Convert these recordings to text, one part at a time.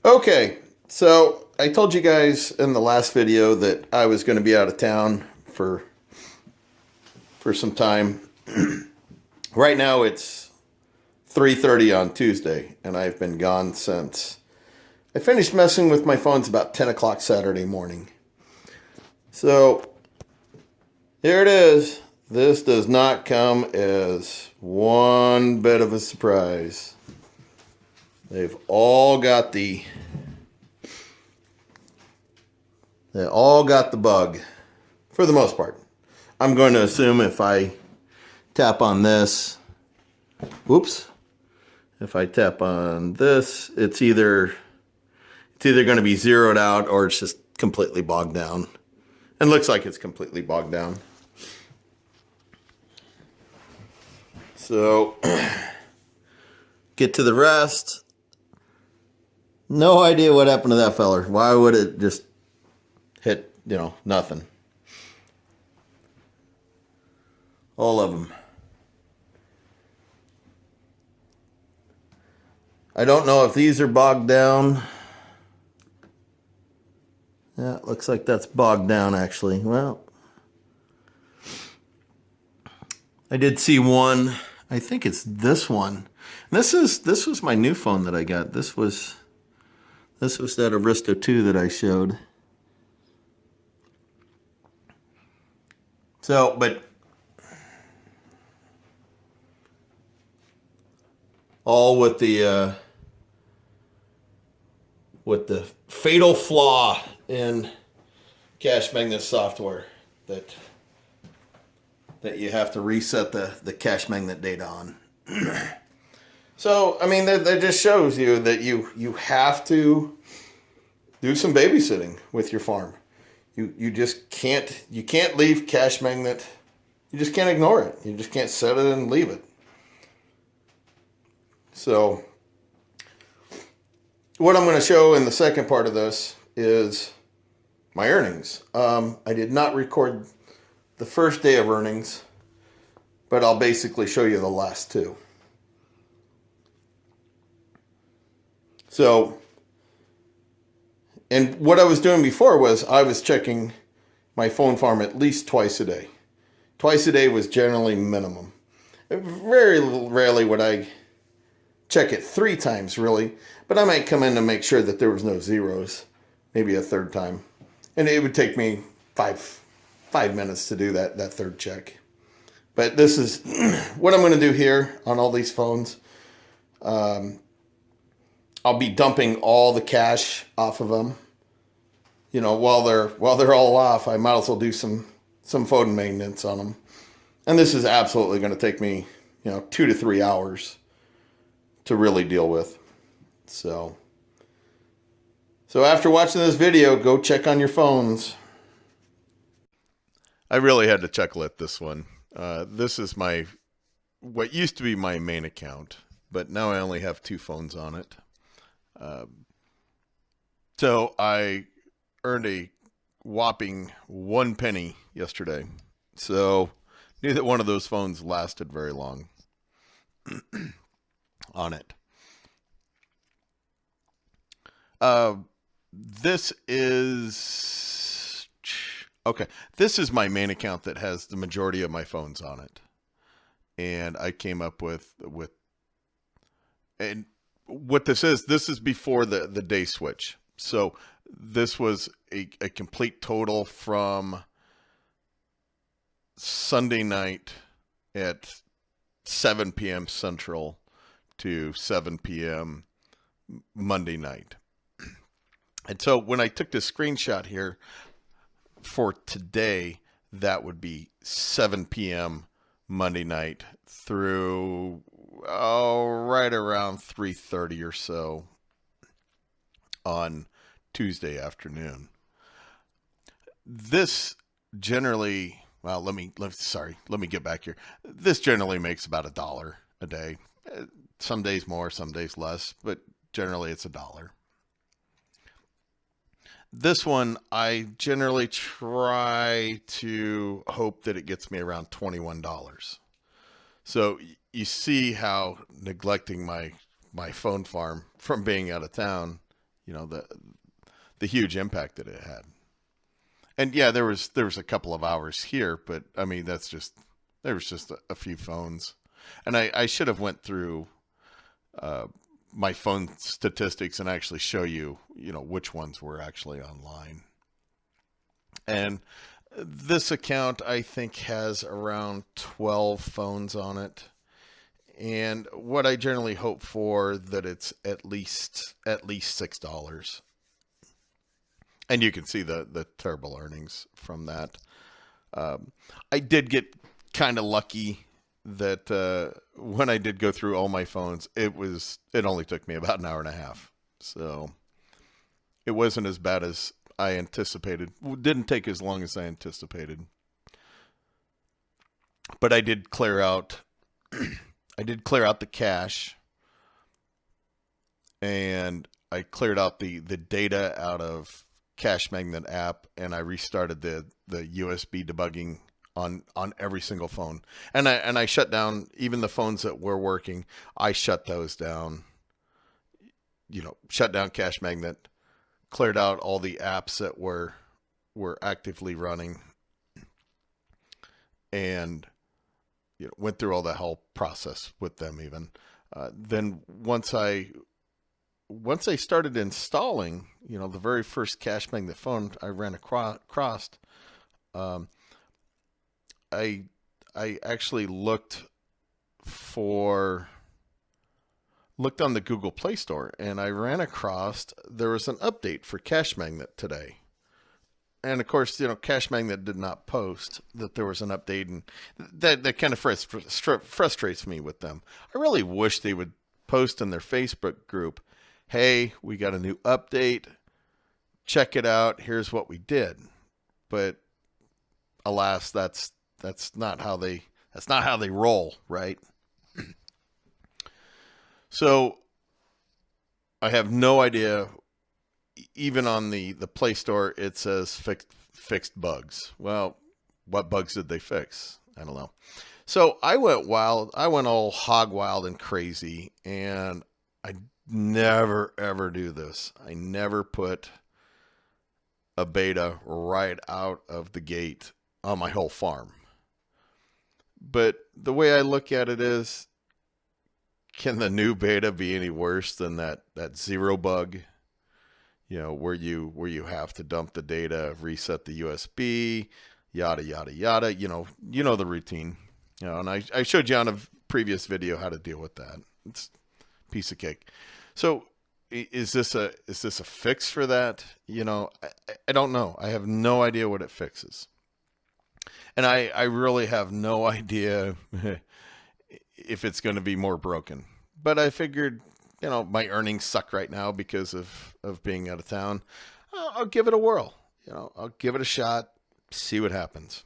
Okay, so I told you guys in the last video that I was going to be out of town for some time. Right now it's 3:30 on Tuesday, and I've been gone since I finished messing with my phones about 10 o'clock Saturday morning. So here it is. This does not come as one bit of a surprise. They've all got the bug for the most part. I'm going to assume if I tap on this, whoops, if I tap on this, it's either going to be zeroed out or it's just completely bogged down. And looks like it's completely bogged down. So get to the rest. No idea what happened to that feller. Why would it just hit, nothing? All of them. I don't know if these are bogged down. Yeah, it looks like that's bogged down actually. Well, I did see one. I think it's this one. This was my new phone that I got. This was that Aristo 2 that I showed. So, but all with the fatal flaw in Cashmagnet software that you have to reset the Cashmagnet data on. So, I mean, that just shows you that you have to do some babysitting with your farm. You just can't leave Cashmagnet. You just can't ignore it. You just can't set it and leave it. So, what I'm going to show in the second part of this is my earnings. I did not record the first day of earnings, but I'll basically show you the last two. So, and what I was doing before was I was checking my phone farm at least twice a day. Twice a day was generally minimum. Very rarely would I check it 3 times really, but I might come in to make sure that there was no zeros, maybe a third time. And it would take me five minutes to do that third check. But this is what I'm going to do here on all these phones. I'll be dumping all the cash off of them. While they're all off, I might as well do some phone maintenance on them. And this is absolutely going to take me, 2 to 3 hours to really deal with. So after watching this video, go check on your phones. I really had to chuckle at this one. This is what used to be my main account, but now I only have 2 phones on it. So I earned a whopping 1 penny yesterday. So neither one of those phones lasted very long on it. This is my main account that has the majority of my phones on it. And I came up with and what this is before the day switch. So this was a complete total from Sunday night at 7 p.m. Central to 7 p.m. Monday night. And so when I took this screenshot here for today, that would be 7 p.m. Monday night through right around 3:30 or so on Tuesday afternoon. This generally, well, let me get back here. This generally makes about $1 a day. Some days more, some days less, but generally it's $1. This one, I generally try to hope that it gets me around $21. So you see how neglecting my phone farm from being out of town, you know, the huge impact that it had. And yeah, there was a couple of hours here, but I mean, there was just a few phones. And I should have went through my phone statistics and actually show you, you know, which ones were actually online. And this account, I think, has around 12 phones on it. And what I generally hope for, that it's at least $6. And you can see the terrible earnings from that. I did get kind of lucky that when I did go through all my phones, it only took me about an hour and a half. So it wasn't as bad as I anticipated. It didn't take as long as I anticipated. But I did clear out the cache, and I cleared out the data out of Cashmagnet app, and I restarted the USB debugging on every single phone. And I shut down even the phones that were working. I shut those down. You know, shut down Cashmagnet, cleared out all the apps that were actively running, and you know, went through all the whole process with them even. Then once I started installing, you know, the very first Cashmagnet phone I ran across, I actually looked on the Google Play Store, and I ran across there was an update for Cashmagnet today. And of course, you know, Cashmagnet did not post that there was an update, and that kind of frustrates me with them. I really wish they would post in their Facebook group, hey, we got a new update, check it out, here's what we did. But alas, that's not how they roll, right? So I have no idea. Even on the Play Store, it says fixed bugs. Well, what bugs did they fix? I don't know. So I went wild. I went all hog wild and crazy, and I never ever do this. I never put a beta right out of the gate on my whole farm. But the way I look at it is, can the new beta be any worse than that zero bug? You know, where you have to dump the data, reset the USB, yada yada yada. You know the routine. You know, and I showed you on a previous video how to deal with that. It's a piece of cake. So is this a fix for that? You know, I don't know. I have no idea what it fixes, and I really have no idea if it's going to be more broken. But I figured, you know, my earnings suck right now because of being out of town. I'll give it a whirl. You know, I'll give it a shot, see what happens.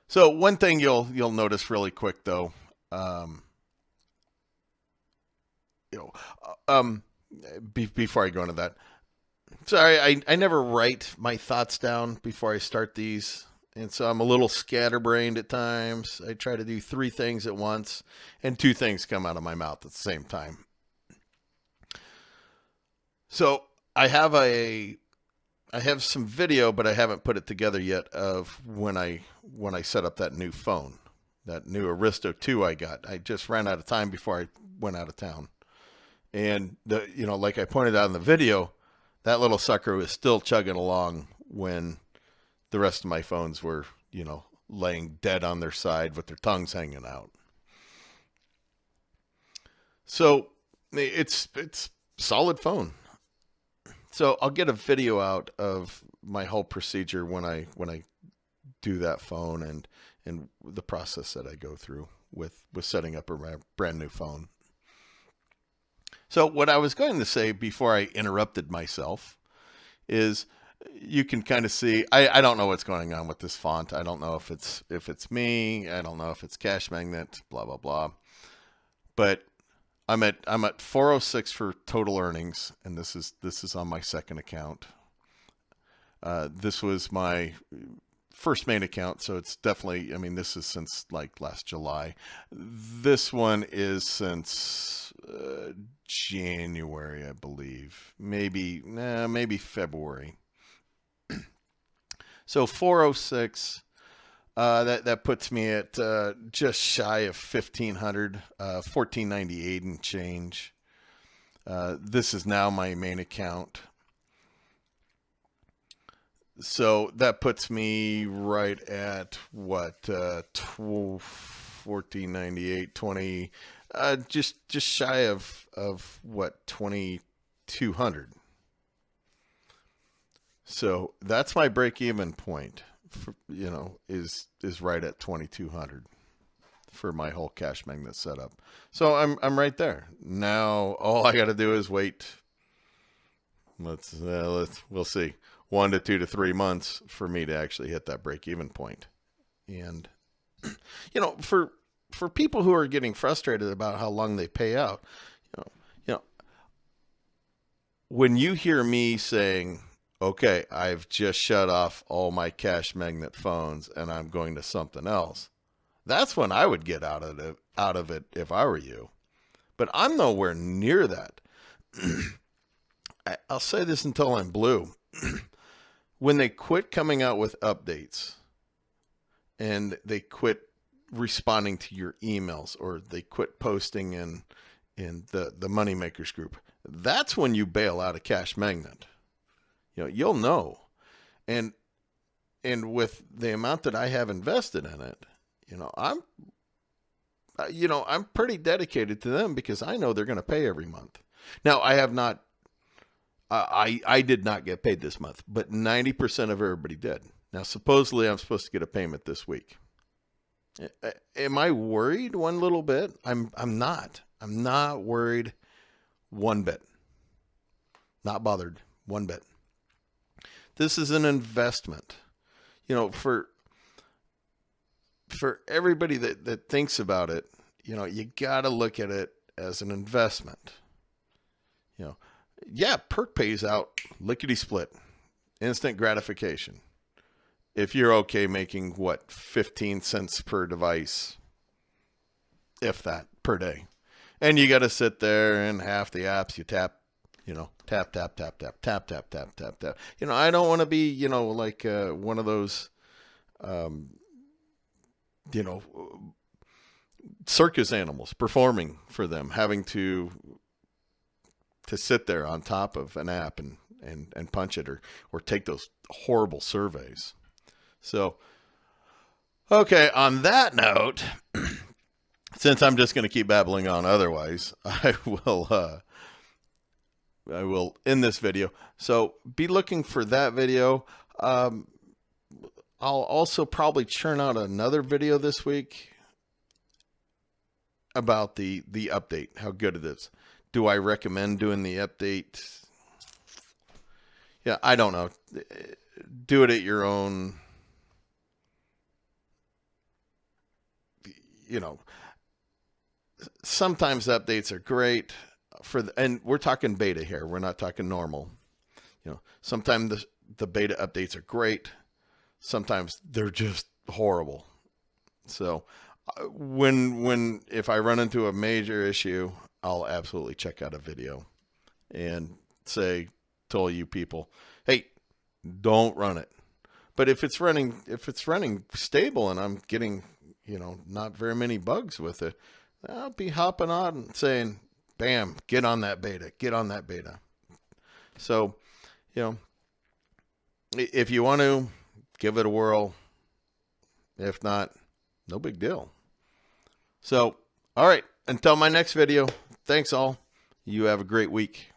So one thing you'll notice really quick though, before I go into that, sorry, I never write my thoughts down before I start these. And so I'm a little scatterbrained at times. I try to do 3 things at once, and 2 things come out of my mouth at the same time. So I have some video, but I haven't put it together yet of when I set up that new phone, that new Aristo 2 I got. I just ran out of time before I went out of town. And like I pointed out in the video, that little sucker was still chugging along when the rest of my phones were, you know, laying dead on their side with their tongues hanging out. So it's solid phone. So I'll get a video out of my whole procedure when I do that phone and the process that I go through with setting up a brand new phone. So what I was going to say before I interrupted myself is, you can kind of see, I don't know what's going on with this font. I don't know if it's me. I don't know if it's Cashmagnet, blah, blah, blah. But I'm at 406 for total earnings, and this is on my second account. This was my first main account, so it's definitely, I mean, this is since like last July. This one is since January, I believe. Maybe February. So 406, that puts me at just shy of 1,500, 1,498 and change. This is now my main account. So that puts me right at what, 1498, 20, just shy of what, 2,200. So that's my break-even point, for, is right at 2,200 for my whole Cashmagnet setup. So I'm right there. Now all I got to do is wait. We'll see. 1 to 2 to 3 months for me to actually hit that break-even point. And for people who are getting frustrated about how long they pay out, when you hear me saying, okay, I've just shut off all my Cashmagnet phones and I'm going to something else, that's when I would get out of it if I were you. But I'm nowhere near that. I'll say this until I'm blue. When they quit coming out with updates and they quit responding to your emails, or they quit posting in the Moneymakers group, that's when you bail out of Cashmagnet. You'll know. And with the amount that I have invested in it, I'm pretty dedicated to them because I know they're going to pay every month. Now, I have not, I did not get paid this month, but 90% of everybody did. Now, supposedly I'm supposed to get a payment this week. Am I worried one little bit? I'm not. I'm not worried one bit. Not bothered one bit. This is an investment. For everybody that thinks about it, you got to look at it as an investment. Yeah, perk pays out lickety split, instant gratification. If you're okay making 15 cents per device, if that, per day. And you got to sit there and half the apps you tap, tap, tap, tap, tap, tap, tap, tap, tap, tap. I don't want to be, like one of those, circus animals performing for them, having to sit there on top of an app and punch it or take those horrible surveys. So, okay, on that note, since I'm just going to keep babbling on otherwise, I will end this video. So be looking for that video. I'll also probably churn out another video this week about the update, how good it is. Do I recommend doing the update? Yeah, I don't know. Do it at your own, sometimes updates are great and we're talking beta here. We're not talking normal. Sometimes the beta updates are great. Sometimes they're just horrible. So if I run into a major issue, I'll absolutely check out a video and tell you people, hey, don't run it. But if it's running stable and I'm getting, not very many bugs with it, I'll be hopping on and saying, bam, get on that beta, get on that beta. So, if you want to, give it a whirl. If not, no big deal. So, all right, until my next video, thanks all. You have a great week.